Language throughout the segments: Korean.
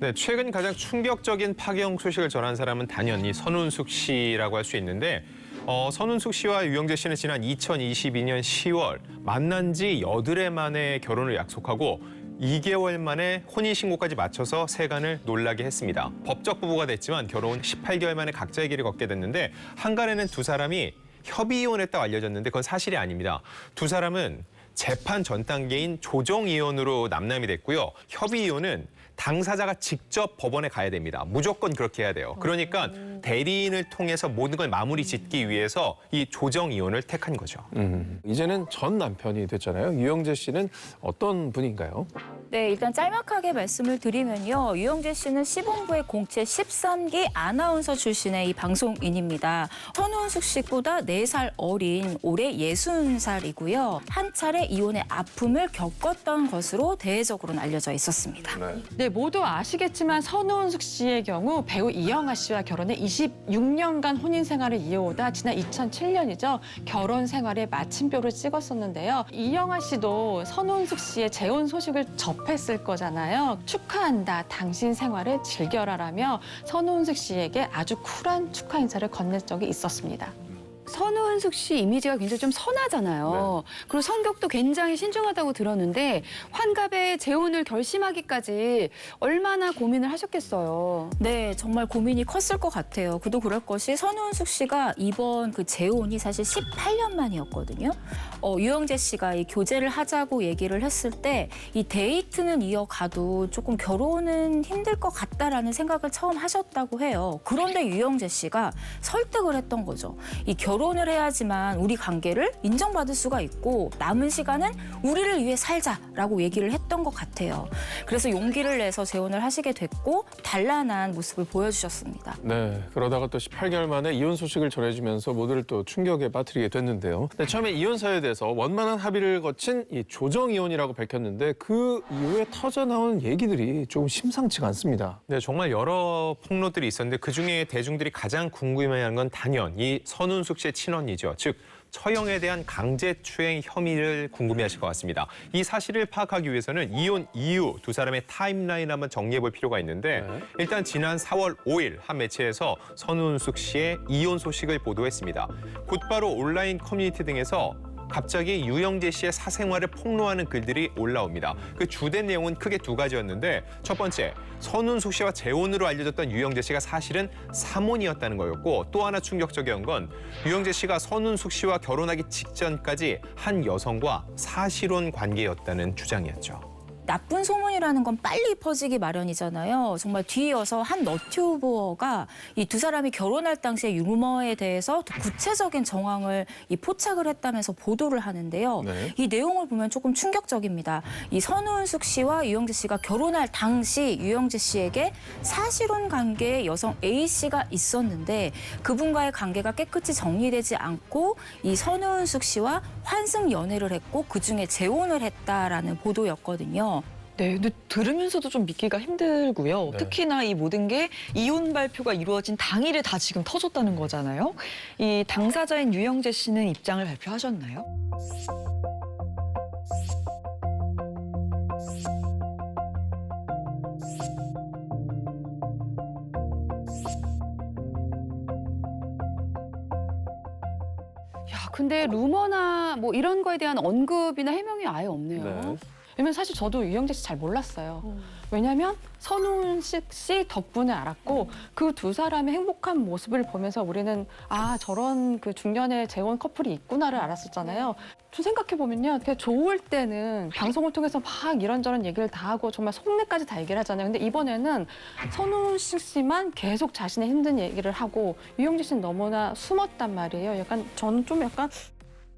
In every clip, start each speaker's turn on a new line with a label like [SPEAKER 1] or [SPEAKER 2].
[SPEAKER 1] 네, 최근 가장 충격적인 파경 소식을 전한 사람은 당연히 선운숙 씨라고 할 수 있는데 선운숙 씨와 유영재 씨는 지난 2022년 10월 만난 지 8해 만에 결혼을 약속하고 2개월 만에 혼인신고까지 마쳐서 세간을 놀라게 했습니다. 법적 부부가 됐지만 결혼 18개월 만에 각자의 길을 걷게 됐는데 한간에는 두 사람이 협의 이혼했다고 알려졌는데 그건 사실이 아닙니다. 두 사람은 재판 전 단계인 조정 이혼으로 남남이 됐고요. 협의 이혼은 당사자가 직접 법원에 가야 됩니다. 무조건 그렇게 해야 돼요. 그러니까 대리인을 통해서 모든 걸 마무리 짓기 위해서 이 조정 이혼을 택한 거죠.
[SPEAKER 2] 이제는 전 남편이 됐잖아요. 유영재 씨는 어떤 분인가요?
[SPEAKER 3] 네, 일단 짤막하게 말씀을 드리면요. 유영재 씨는 시본부의 공채 13기 아나운서 출신의 이 방송인입니다. 선운숙 씨보다 4살 어린 올해 60살이고요. 한 차례 이혼의 아픔을 겪었던 것으로 대외적으로는 알려져 있었습니다.
[SPEAKER 4] 네, 모두 아시겠지만 선운숙 씨의 경우 배우 이영하 씨와 결혼해 26년간 혼인 생활을 이어오다 지난 2007년이죠. 결혼 생활에 마침표를 찍었었는데요. 이영하 씨도 선운숙 씨의 재혼 소식을 접했을 거잖아요. 축하한다, 당신 생활을 즐겨라라며 선운숙 씨에게 아주 쿨한 축하 인사를 건넨 적이 있었습니다.
[SPEAKER 5] 선운숙 씨 이미지가 굉장히 좀 선하잖아요. 그리고 성격도 굉장히 신중하다고 들었는데 환갑에 재혼을 결심하기까지 얼마나 고민을 하셨겠어요.
[SPEAKER 3] 네, 정말 고민이 컸을 것 같아요. 그도 그럴 것이 선운숙 씨가 이번 그 재혼이 사실 18년 만이었거든요. 유영재 씨가 이 교제를 하자고 얘기를 했을 때 이 데이트는 이어가도 조금 결혼은 힘들 것 같다라는 생각을 처음 하셨다고 해요. 그런데 유영재 씨가 설득을 했던 거죠. 이 결혼을 해야지만 우리 관계를 인정받을 수가 있고 남은 시간은 우리를 위해 살자라고 얘기를 했던 것 같아요. 그래서 용기를 내서 재혼을 하시게 됐고 단란한 모습을 보여주셨습니다.
[SPEAKER 2] 네, 그러다가 또 18개월 만에 이혼 소식을 전해주면서 모두를 또 충격에 빠뜨리게 됐는데요. 네, 처음에 이혼 사유에 대해서 원만한 합의를 거친 이 조정 이혼이라고 밝혔는데 그 이후에 터져나온 얘기들이 조금 심상치가 않습니다.
[SPEAKER 1] 네, 정말 여러 폭로들이 있었는데 그중에 대중들이 가장 궁금해하는 건 단연 이 선운숙 씨의 친언니죠. 즉 처형에 대한 강제추행 혐의를 궁금해하실 것 같습니다. 이 사실을 파악하기 위해서는 이혼 이후 두 사람의 타임라인을 한번 정리해볼 필요가 있는데 일단 지난 4월 5일 한 매체에서 선운숙 씨의 이혼 소식을 보도했습니다. 곧바로 온라인 커뮤니티 등에서 갑자기 유영재 씨의 사생활을 폭로하는 글들이 올라옵니다. 그 주된 내용은 크게 두 가지였는데 첫 번째, 선운숙 씨와 재혼으로 알려졌던 유영재 씨가 사실은 사모니였다는 거였고 또 하나 충격적이었던 건 유영재 씨가 선운숙 씨와 결혼하기 직전까지 한 여성과 사실혼 관계였다는 주장이었죠.
[SPEAKER 3] 나쁜 소문이라는 건 빨리 퍼지기 마련이잖아요. 정말 뒤이어서 한 너튜버가 이 두 사람이 결혼할 당시의 유머에 대해서 구체적인 정황을 포착을 했다면서 보도를 하는데요.
[SPEAKER 2] 네.
[SPEAKER 3] 이 내용을 보면 조금 충격적입니다. 이 선운숙 씨와 유영재 씨가 결혼할 당시 유영재 씨에게 사실혼 관계의 여성 A 씨가 있었는데 그분과의 관계가 깨끗이 정리되지 않고 이 선운숙 씨와 환승 연애를 했고 그중에 재혼을 했다라는 보도였거든요.
[SPEAKER 4] 네, 근데 들으면서도 좀 믿기가 힘들고요.
[SPEAKER 2] 네.
[SPEAKER 4] 특히나 이 모든 게 이혼 발표가 이루어진 당일에 다 지금 터졌다는 거잖아요. 이 당사자인 유영재 씨는 입장을 발표하셨나요?
[SPEAKER 5] 야, 근데 루머나 뭐 이런 거에 대한 언급이나 해명이 아예 없네요.
[SPEAKER 2] 네.
[SPEAKER 4] 왜냐면 사실 저도 유영재 씨 잘 몰랐어요. 왜냐면 선운숙 씨 덕분에 알았고 그 두 사람의 행복한 모습을 보면서 우리는 아 저런 그 중년의 재혼 커플이 있구나를 알았었잖아요. 좀 생각해보면요. 그냥 좋을 때는 방송을 통해서 막 이런저런 얘기를 다 하고 정말 속내까지 다 얘기를 하잖아요. 근데 이번에는 선운숙 씨만 계속 자신의 힘든 얘기를 하고 유영재 씨는 너무나 숨었단 말이에요.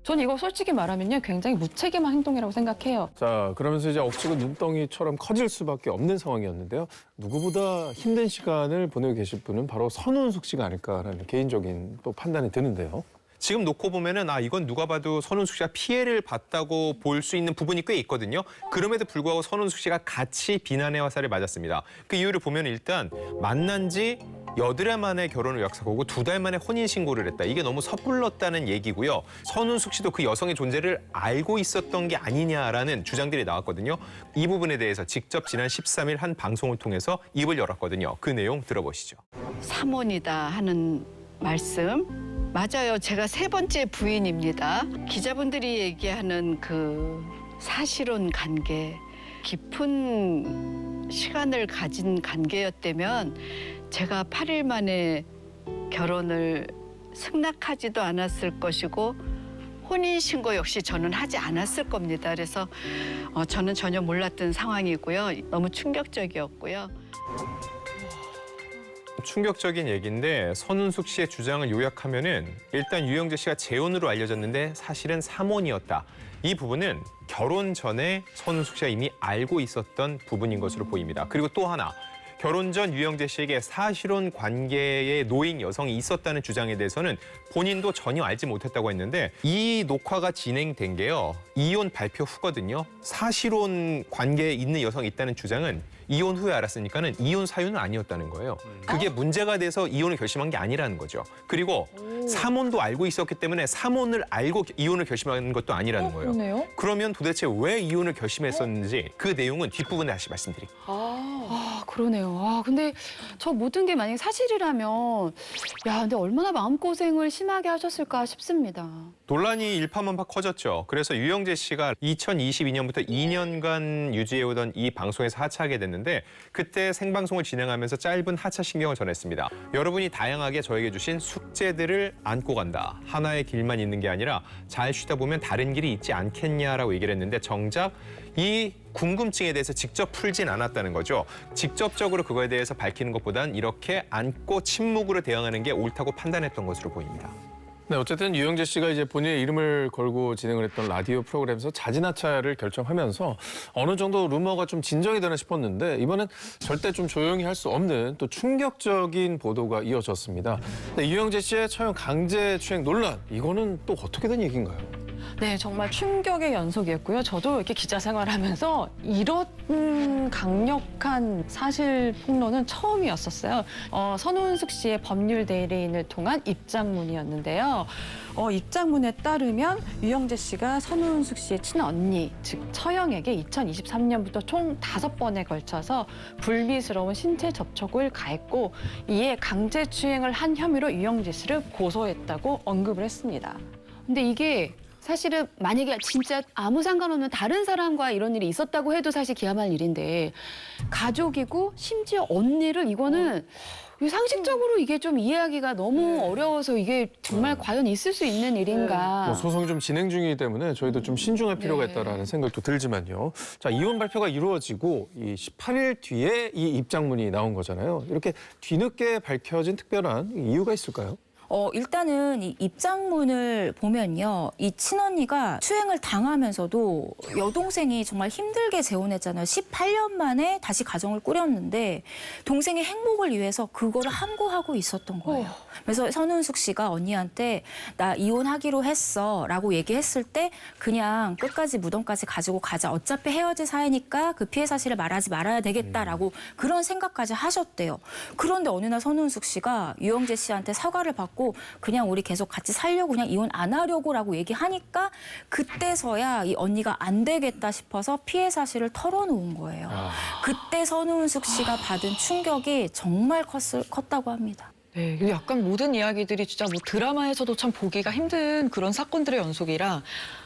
[SPEAKER 4] 저는 이거 솔직히 말하면요. 굉장히 무책임한 행동이라고 생각해요.
[SPEAKER 2] 자, 그러면서 이제 억지로 눈덩이처럼 커질 수밖에 없는 상황이었는데요. 누구보다 힘든 시간을 보내고 계실 분은 바로 선운숙 씨가 아닐까라는 개인적인 또 판단이 드는데요.
[SPEAKER 1] 지금 놓고 보면은 이건 누가 봐도 선운숙 씨가 피해를 봤다고 볼 수 있는 부분이 꽤 있거든요. 그럼에도 불구하고 선운숙 씨가 같이 비난의 화살을 맞았습니다. 그 이유를 보면 일단 만난 지 여드레 만에 결혼을 약속하고 2달 만에 혼인신고를 했다. 이게 너무 섣불렀다는 얘기고요. 선운숙 씨도 그 여성의 존재를 알고 있었던 게 아니냐라는 주장들이 나왔거든요. 이 부분에 대해서 직접 지난 13일 한 방송을 통해서 입을 열었거든요. 그 내용 들어보시죠.
[SPEAKER 6] 사모니다 하는 말씀 맞아요. 제가 3번째 부인입니다. 기자분들이 얘기하는 그 사실혼 관계, 깊은 시간을 가진 관계였다면 제가 8일 만에 결혼을 승낙하지도 않았을 것이고 혼인신고 역시 저는 하지 않았을 겁니다. 그래서 저는 전혀 몰랐던 상황이고요. 너무 충격적이었고요.
[SPEAKER 1] 충격적인 얘기인데 선운숙 씨의 주장을 요약하면은 일단 유영재 씨가 재혼으로 알려졌는데 사실은 삼혼이었다. 이 부분은 결혼 전에 선운숙 씨가 이미 알고 있었던 부분인 것으로 보입니다. 그리고 또 하나, 결혼 전 유영재 씨에게 사실혼 관계에 놓인 여성이 있었다는 주장에 대해서는 본인도 전혀 알지 못했다고 했는데 이 녹화가 진행된 게요. 이혼 발표 후거든요. 사실혼 관계에 있는 여성이 있다는 주장은 이혼 후에 알았으니까는 이혼 사유는 아니었다는 거예요. 그게 문제가 돼서 이혼을 결심한 게 아니라는 거죠. 그리고 삼혼도 알고 있었기 때문에 삼혼을 알고 이혼을 결심한 것도 아니라는 거예요.
[SPEAKER 4] 그러네요.
[SPEAKER 1] 그러면 도대체 왜 이혼을 결심했었는지 그 내용은 뒷부분에 다시 말씀드릴게요.
[SPEAKER 5] 그러네요. 근데 저 모든 게 만약에 사실이라면 근데 얼마나 마음고생을 심하게 하셨을까 싶습니다.
[SPEAKER 1] 논란이 일파만파 커졌죠. 그래서 유영재 씨가 2022년부터 2년간 유지해오던 이 방송에서 하차하게 됐는데 그때 생방송을 진행하면서 짧은 하차 신경을 전했습니다. 여러분이 다양하게 저에게 주신 숙제들을 안고 간다. 하나의 길만 있는 게 아니라 잘 쉬다 보면 다른 길이 있지 않겠냐라고 얘기를 했는데 정작 이 궁금증에 대해서 직접 풀진 않았다는 거죠. 직접적으로 그거에 대해서 밝히는 것보단 이렇게 안고 침묵으로 대응하는 게 옳다고 판단했던 것으로 보입니다.
[SPEAKER 2] 네, 어쨌든 유영재 씨가 이제 본인의 이름을 걸고 진행을 했던 라디오 프로그램에서 자진하차를 결정하면서 어느 정도 루머가 좀 진정이 되나 싶었는데 이번엔 절대 좀 조용히 할 수 없는 또 충격적인 보도가 이어졌습니다. 네, 유영재 씨의 처형 강제추행 논란, 이거는 또 어떻게 된 얘기인가요?
[SPEAKER 4] 네, 정말 충격의 연속이었고요. 저도 이렇게 기자 생활하면서 이런 강력한 사실 폭로는 처음이었었어요. 선운숙 씨의 법률 대리인을 통한 입장문이었는데요. 입장문에 따르면 유영재 씨가 선운숙 씨의 친언니, 즉 처형에게 2023년부터 총 5번에 걸쳐서 불미스러운 신체 접촉을 가했고 이에 강제추행을 한 혐의로 유영재 씨를 고소했다고 언급을 했습니다.
[SPEAKER 5] 근데 이게 사실은 만약에 진짜 아무 상관없는 다른 사람과 이런 일이 있었다고 해도 사실 기함할 일인데 가족이고 심지어 언니를 이거는 상식적으로 이게 좀 이해하기가 너무 어려워서 이게 정말 과연 있을 수 있는 일인가.
[SPEAKER 2] 뭐 소송이 좀 진행 중이기 때문에 저희도 좀 신중할 필요가 있다라는 생각도 들지만요. 자, 이혼 발표가 이루어지고 이 18일 뒤에 이 입장문이 나온 거잖아요. 이렇게 뒤늦게 밝혀진 특별한 이유가 있을까요?
[SPEAKER 3] 일단은 이 입장문을 보면요. 이 친언니가 추행을 당하면서도 여동생이 정말 힘들게 재혼했잖아요. 18년 만에 다시 가정을 꾸렸는데 동생의 행복을 위해서 그거를 함구하고 있었던 거예요. 그래서 선운숙 씨가 언니한테 나 이혼하기로 했어 라고 얘기했을 때 그냥 끝까지 무덤까지 가지고 가자. 어차피 헤어질 사이니까 그 피해 사실을 말하지 말아야 되겠다라고 그런 생각까지 하셨대요. 그런데 어느 날 선운숙 씨가 유영재 씨한테 사과를 받고 그냥 우리 계속 같이 살려고 그냥 이혼 안 하려고라고 얘기하니까 그때서야 이 언니가 안 되겠다 싶어서 피해 사실을 털어놓은 거예요. 그때 선운숙 씨가 받은 충격이 정말 컸다고 합니다.
[SPEAKER 7] 네, 이게 약간 모든 이야기들이 진짜 뭐 드라마에서도 참 보기가 힘든 그런 사건들의 연속이라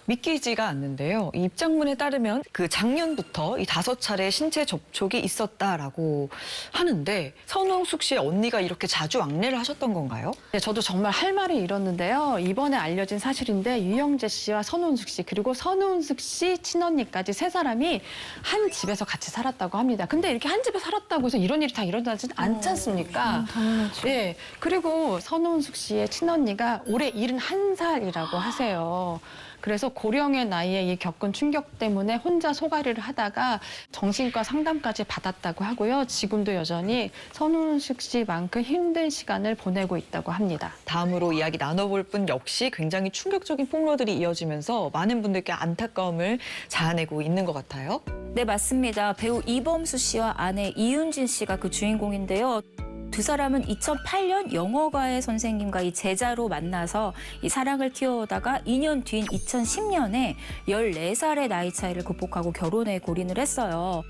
[SPEAKER 7] 믿기지가 않는데요. 이 입장문에 따르면 그 작년부터 이 5차례 신체 접촉이 있었다라고 하는데 선홍숙 씨의 언니가 이렇게 자주 왕래를 하셨던 건가요?
[SPEAKER 4] 네, 저도 정말 할 말을 잃었는데요. 이번에 알려진 사실인데 유영재 씨와 선운숙 씨 그리고 선운숙 씨 친언니까지 3사람이 한 집에서 같이 살았다고 합니다. 근데 이렇게 한 집에 살았다고 해서 이런 일이 다 일어나진 않지 않습니까?
[SPEAKER 3] 당연하죠.
[SPEAKER 4] 네, 그리고 선운숙 씨의 친언니가 올해 71살이라고 하세요. 그래서 고령의 나이에 이 겪은 충격 때문에 혼자 소가리를 하다가 정신과 상담까지 받았다고 하고요. 지금도 여전히 선운숙 씨만큼 힘든 시간을 보내고 있다고 합니다.
[SPEAKER 7] 다음으로 이야기 나눠볼 분 역시 굉장히 충격적인 폭로들이 이어지면서 많은 분들께 안타까움을 자아내고 있는 것 같아요.
[SPEAKER 3] 네, 맞습니다. 배우 이범수 씨와 아내 이윤진 씨가 그 주인공인데요. 두 사람은 2008년 영어과의 선생님과 이 제자로 만나서 이 사랑을 키워오다가 2년 뒤인 2010년에 14살의 나이 차이를 극복하고 결혼에 골인을 했어요.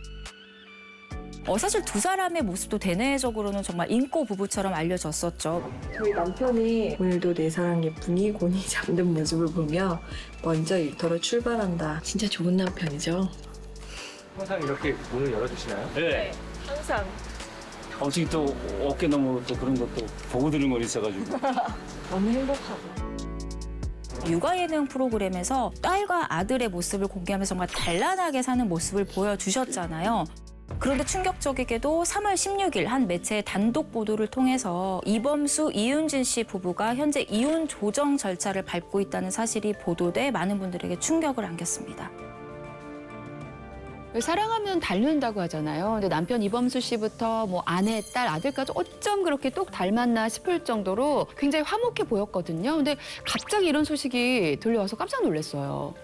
[SPEAKER 3] 사실 두 사람의 모습도 대내적으로는 정말 인고 부부처럼 알려졌었죠.
[SPEAKER 8] 저희 남편이 오늘도 내 사랑 예쁘니 곤히 잠든 모습을 보며 먼저 일터로 출발한다. 진짜 좋은 남편이죠.
[SPEAKER 9] 항상 이렇게 문을 열어주시나요?
[SPEAKER 10] 네.
[SPEAKER 8] 항상.
[SPEAKER 10] 어떻게 또 어깨 너머 또 그런 것도 보고 들은 거 있어가지고.
[SPEAKER 8] 너무 행복하고.
[SPEAKER 3] 육아 예능 프로그램에서 딸과 아들의 모습을 공개하면서 정말 단란하게 사는 모습을 보여주셨잖아요. 그런데 충격적이게도 3월 16일 한 매체의 단독 보도를 통해서 이범수, 이윤진 씨 부부가 현재 이혼 조정 절차를 밟고 있다는 사실이 보도돼 많은 분들에게 충격을 안겼습니다.
[SPEAKER 5] 사랑하면 닮는다고 하잖아요. 근데 남편 이범수 씨부터 뭐 아내, 딸, 아들까지 어쩜 그렇게 똑 닮았나 싶을 정도로 굉장히 화목해 보였거든요. 근데 갑자기 이런 소식이 들려와서 깜짝 놀랐어요.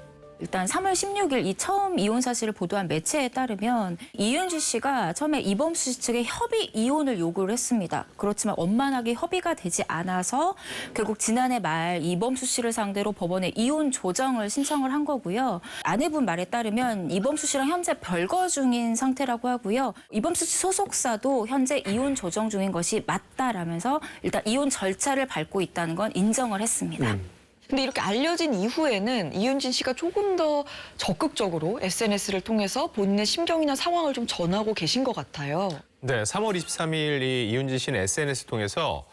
[SPEAKER 3] 일단 3월 16일 이 처음 이혼 사실을 보도한 매체에 따르면 이윤지 씨가 처음에 이범수 씨 측에 협의 이혼을 요구를 했습니다. 그렇지만 원만하게 협의가 되지 않아서 결국 지난해 말 이범수 씨를 상대로 법원에 이혼 조정을 신청을 한 거고요. 아내분 말에 따르면 이범수 씨랑 현재 별거 중인 상태라고 하고요. 이범수 씨 소속사도 현재 이혼 조정 중인 것이 맞다라면서 일단 이혼 절차를 밟고 있다는 건 인정을 했습니다.
[SPEAKER 7] 근데 이렇게 알려진 이후에는 이윤진 씨가 조금 더 적극적으로 SNS를 통해서 본인의 심경이나 상황을 좀 전하고 계신 것 같아요.
[SPEAKER 1] 네, 3월 23일 이 이윤진 씨는 SNS 통해서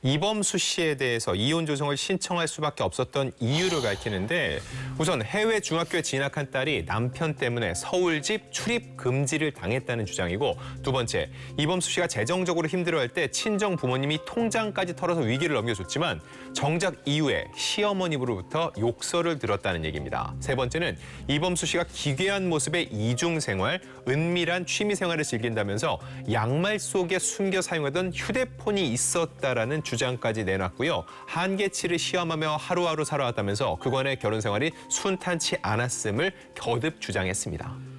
[SPEAKER 1] 이범수 씨에 대해서 이혼 조정을 신청할 수밖에 없었던 이유를 밝히는데 우선 해외 중학교에 진학한 딸이 남편 때문에 서울집 출입 금지를 당했다는 주장이고 두 번째, 이범수 씨가 재정적으로 힘들어할 때 친정 부모님이 통장까지 털어서 위기를 넘겨줬지만 정작 이후에 시어머님으로부터 욕설을 들었다는 얘기입니다. 세 번째는 이범수 씨가 기괴한 모습의 이중생활, 은밀한 취미생활을 즐긴다면서 양말 속에 숨겨 사용하던 휴대폰이 있었다라는 주장까지 내놨고요. 한계치를 시험하며 하루하루 살아왔다면서 그간의 결혼 생활이 순탄치 않았음을 거듭 주장했습니다.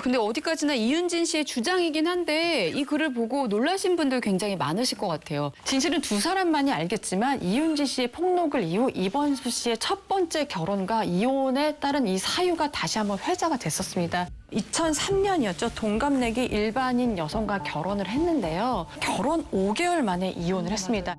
[SPEAKER 5] 근데 어디까지나 이윤진 씨의 주장이긴 한데 이 글을 보고 놀라신 분들 굉장히 많으실 것 같아요. 진실은 두 사람만이 알겠지만 이윤진 씨의 폭로글 이후 이범수 씨의 첫 번째 결혼과 이혼에 따른 이 사유가 다시 한번 회자가 됐었습니다. 2003년이었죠. 동갑내기 일반인 여성과 결혼을 했는데요. 결혼 5개월 만에 이혼을 했습니다.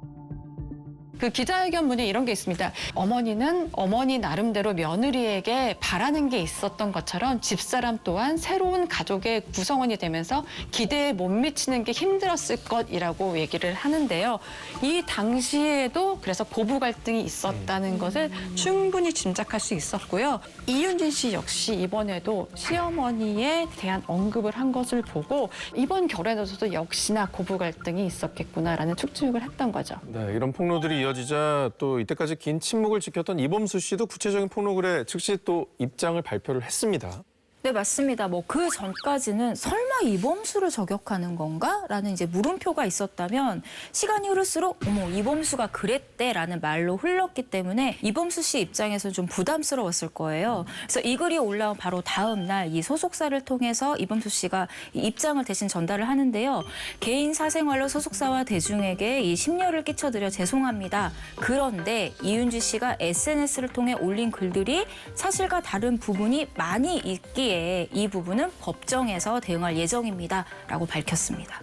[SPEAKER 5] 그 기자회견문에 이런 게 있습니다. 어머니는 어머니 나름대로 며느리에게 바라는 게 있었던 것처럼 집사람 또한 새로운 가족의 구성원이 되면서 기대에 못 미치는 게 힘들었을 것이라고 얘기를 하는데요. 이 당시에도 그래서 고부 갈등이 있었다는 것을 충분히 짐작할 수 있었고요. 이윤진 씨 역시 이번에도 시어머니에 대한 언급을 한 것을 보고 이번 결혼에서도 역시나 고부 갈등이 있었겠구나라는 추측을 했던 거죠.
[SPEAKER 2] 네, 이런 폭로들이 이어지자 또 이때까지 긴 침묵을 지켰던 이범수 씨도 구체적인 폭로글에 즉시 또 입장을 발표를 했습니다.
[SPEAKER 3] 네, 맞습니다. 그 전까지는 설마 이범수를 저격하는 건가? 라는 이제 물음표가 있었다면 시간이 흐를수록 어머, 이범수가 그랬대라는 말로 흘렀기 때문에 이범수 씨 입장에서는 좀 부담스러웠을 거예요. 그래서 이 글이 올라온 바로 다음 날 이 소속사를 통해서 이범수 씨가 이 입장을 대신 전달을 하는데요. 개인 사생활로 소속사와 대중에게 이 심려를 끼쳐드려 죄송합니다. 그런데 이윤지 씨가 SNS를 통해 올린 글들이 사실과 다른 부분이 많이 있기에 이 부분은 법정에서 대응할 예정입니다라고 밝혔습니다.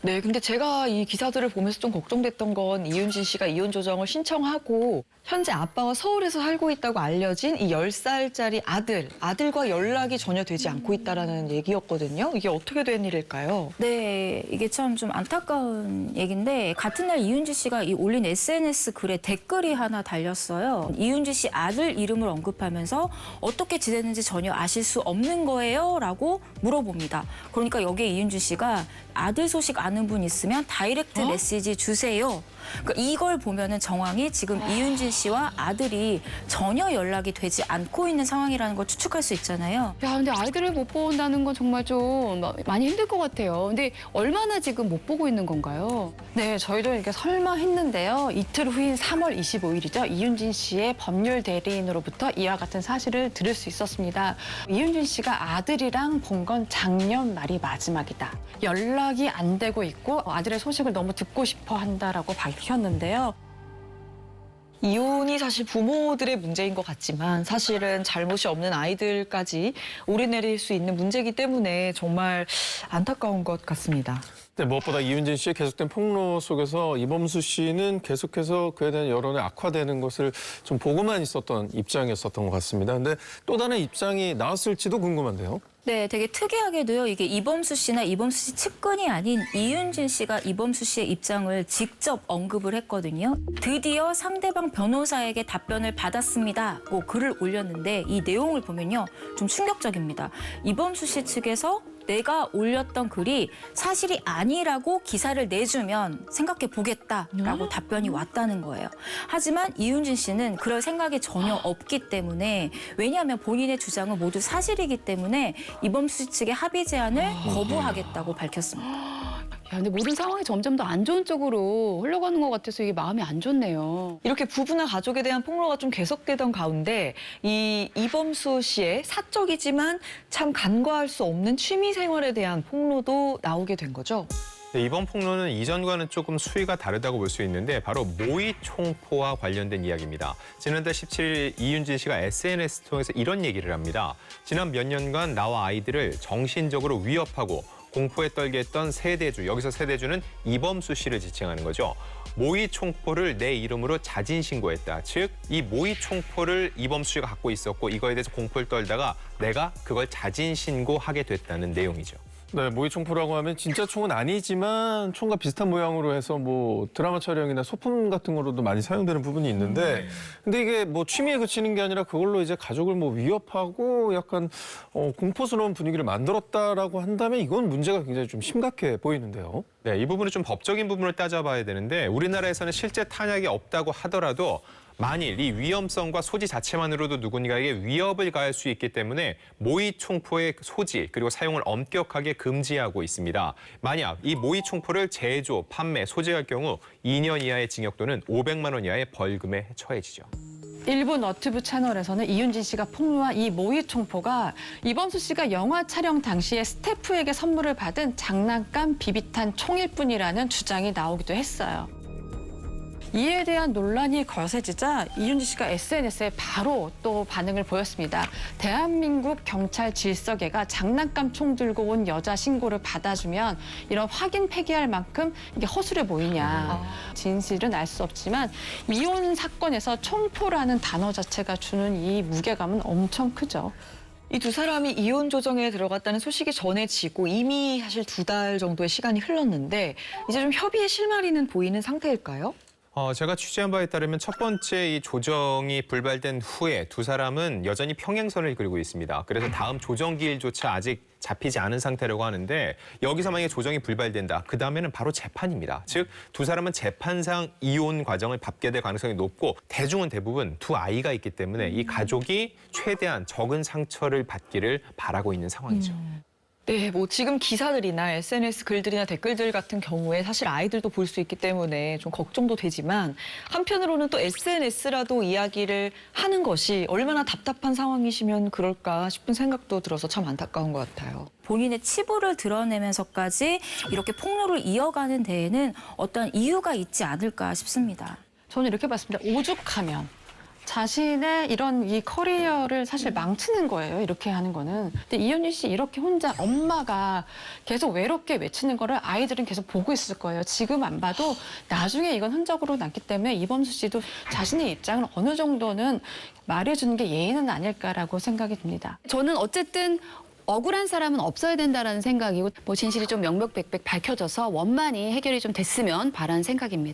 [SPEAKER 7] 네, 근데 제가 이 기사들을 보면서 좀 걱정됐던 건 이윤진 씨가 이혼 조정을 신청하고 현재 아빠가 서울에서 살고 있다고 알려진 이 10살짜리 아들과 연락이 전혀 되지 않고 있다라는 얘기였거든요. 이게 어떻게 된 일일까요?
[SPEAKER 3] 네, 이게 참 좀 안타까운 얘기인데 같은 날 이윤지 씨가 이 올린 SNS 글에 댓글이 하나 달렸어요. 이윤지 씨 아들 이름을 언급하면서 어떻게 지냈는지 전혀 아실 수 없는 거예요? 라고 물어봅니다. 그러니까 여기에 이윤지 씨가 아들 소식 아는 분 있으면 다이렉트 메시지 주세요. 그러니까 이걸 보면은 정황이 지금 이윤진 씨와 아들이 전혀 연락이 되지 않고 있는 상황이라는 걸 추측할 수 있잖아요.
[SPEAKER 5] 야, 근데 아이들을 못 본다는 건 정말 좀 많이 힘들 것 같아요. 근데 얼마나 지금 못 보고 있는 건가요?
[SPEAKER 4] 네, 저희도 이렇게 설마 했는데요. 이틀 후인 3월 25일이죠. 이윤진 씨의 법률 대리인으로부터 이와 같은 사실을 들을 수 있었습니다. 이윤진 씨가 아들이랑 본 건 작년 말이 마지막이다. 연락이 안 되고 알고 있고 아들의 소식을 너무 듣고 싶어 한다라고 밝혔는데요.
[SPEAKER 7] 이혼이 사실 부모들의 문제인 것 같지만 사실은 잘못이 없는 아이들까지 오르내릴 수 있는 문제이기 때문에 정말 안타까운 것 같습니다.
[SPEAKER 2] 네, 무엇보다 이윤진 씨의 계속된 폭로 속에서 이범수 씨는 계속해서 그에 대한 여론이 악화되는 것을 좀 보고만 있었던 입장이었었던 것 같습니다. 근데 또 다른 입장이 나왔을지도 궁금한데요.
[SPEAKER 3] 네, 되게 특이하게도요. 이게 이범수 씨나 이범수 씨 측근이 아닌 이윤진 씨가 이범수 씨의 입장을 직접 언급을 했거든요. 드디어 상대방 변호사에게 답변을 받았습니다고 글을 올렸는데 이 내용을 보면요. 좀 충격적입니다. 이범수 씨 측에서 내가 올렸던 글이 사실이 아니라고 기사를 내주면 생각해 보겠다라고 답변이 왔다는 거예요. 하지만 이윤진 씨는 그럴 생각이 전혀 없기 때문에 왜냐하면 본인의 주장은 모두 사실이기 때문에 이범수 씨 측의 합의 제안을 거부하겠다고 밝혔습니다.
[SPEAKER 5] 야, 근데 모든 상황이 점점 더 안 좋은 쪽으로 흘러가는 것 같아서 이게 마음이 안 좋네요.
[SPEAKER 7] 이렇게 부부나 가족에 대한 폭로가 좀 계속되던 가운데 이 이범수 씨의 사적이지만 참 간과할 수 없는 취미 생활에 대한 폭로도 나오게 된 거죠.
[SPEAKER 1] 네, 이번 폭로는 이전과는 조금 수위가 다르다고 볼 수 있는데 바로 모의 총포와 관련된 이야기입니다. 지난달 17일 이윤진 씨가 SNS 통해서 이런 얘기를 합니다. 지난 몇 년간 나와 아이들을 정신적으로 위협하고 공포에 떨게 했던 세대주, 여기서 세대주는 이범수 씨를 지칭하는 거죠. 모의 총포를 내 이름으로 자진 신고했다. 즉, 이 모의 총포를 이범수 씨가 갖고 있었고 이거에 대해서 공포를 떨다가 내가 그걸 자진 신고하게 됐다는 내용이죠.
[SPEAKER 2] 네, 모의 총포라고 하면 진짜 총은 아니지만 총과 비슷한 모양으로 해서 뭐 드라마 촬영이나 소품 같은 거로도 많이 사용되는 부분이 있는데 근데 이게 뭐 취미에 그치는 게 아니라 그걸로 이제 가족을 뭐 위협하고 약간 공포스러운 분위기를 만들었다라고 한다면 이건 문제가 굉장히 좀 심각해 보이는데요.
[SPEAKER 1] 네, 이 부분은 좀 법적인 부분을 따져봐야 되는데 우리나라에서는 실제 탄약이 없다고 하더라도 만일 이 위험성과 소지 자체만으로도 누군가에게 위협을 가할 수 있기 때문에 모의 총포의 소지 그리고 사용을 엄격하게 금지하고 있습니다. 만약 이 모의 총포를 제조, 판매, 소지할 경우 2년 이하의 징역 또는 500만 원 이하의 벌금에 처해지죠.
[SPEAKER 4] 일부 너튜브 채널에서는 이윤진 씨가 폭로한 이 모의 총포가 이범수 씨가 영화 촬영 당시에 스태프에게 선물을 받은 장난감 비비탄 총일 뿐이라는 주장이 나오기도 했어요. 이에 대한 논란이 거세지자 이윤진 씨가 SNS에 바로 또 반응을 보였습니다. 대한민국 경찰 질서계가 장난감 총 들고 온 여자 신고를 받아주면 이런 확인 폐기할 만큼 이게 허술해 보이냐. 진실은 알 수 없지만 이혼 사건에서 총포라는 단어 자체가 주는 이 무게감은 엄청 크죠.
[SPEAKER 7] 이 두 사람이 이혼 조정에 들어갔다는 소식이 전해지고 이미 사실 2달 정도의 시간이 흘렀는데 이제 좀 협의의 실마리는 보이는 상태일까요?
[SPEAKER 1] 제가 취재한 바에 따르면 첫 번째 이 조정이 불발된 후에 두 사람은 여전히 평행선을 그리고 있습니다. 그래서 다음 조정 기일조차 아직 잡히지 않은 상태라고 하는데 여기서 만약에 조정이 불발된다. 그다음에는 바로 재판입니다. 즉 두 사람은 재판상 이혼 과정을 밟게 될 가능성이 높고 대중은 대부분 두 아이가 있기 때문에 이 가족이 최대한 적은 상처를 받기를 바라고 있는 상황이죠.
[SPEAKER 7] 네, 뭐 지금 기사들이나 SNS 글들이나 댓글들 같은 경우에 사실 아이들도 볼 수 있기 때문에 좀 걱정도 되지만 한편으로는 또 SNS라도 이야기를 하는 것이 얼마나 답답한 상황이시면 그럴까 싶은 생각도 들어서 참 안타까운 것 같아요.
[SPEAKER 3] 본인의 치부를 드러내면서까지 이렇게 폭로를 이어가는 데에는 어떤 이유가 있지 않을까 싶습니다.
[SPEAKER 4] 저는 이렇게 봤습니다. 오죽하면 자신의 이런 이 커리어를 사실 망치는 거예요. 이렇게 하는 거는. 근데 이윤진 씨 이렇게 혼자 엄마가 계속 외롭게 외치는 거를 아이들은 계속 보고 있을 거예요. 지금 안 봐도 나중에 이건 흔적으로 남기 때문에 이범수 씨도 자신의 입장을 어느 정도는 말해주는 게 예의는 아닐까라고 생각이 듭니다.
[SPEAKER 5] 저는 어쨌든 억울한 사람은 없어야 된다라는 생각이고 뭐 진실이 좀 명명백백 밝혀져서 원만히 해결이 좀 됐으면 바라는 생각입니다.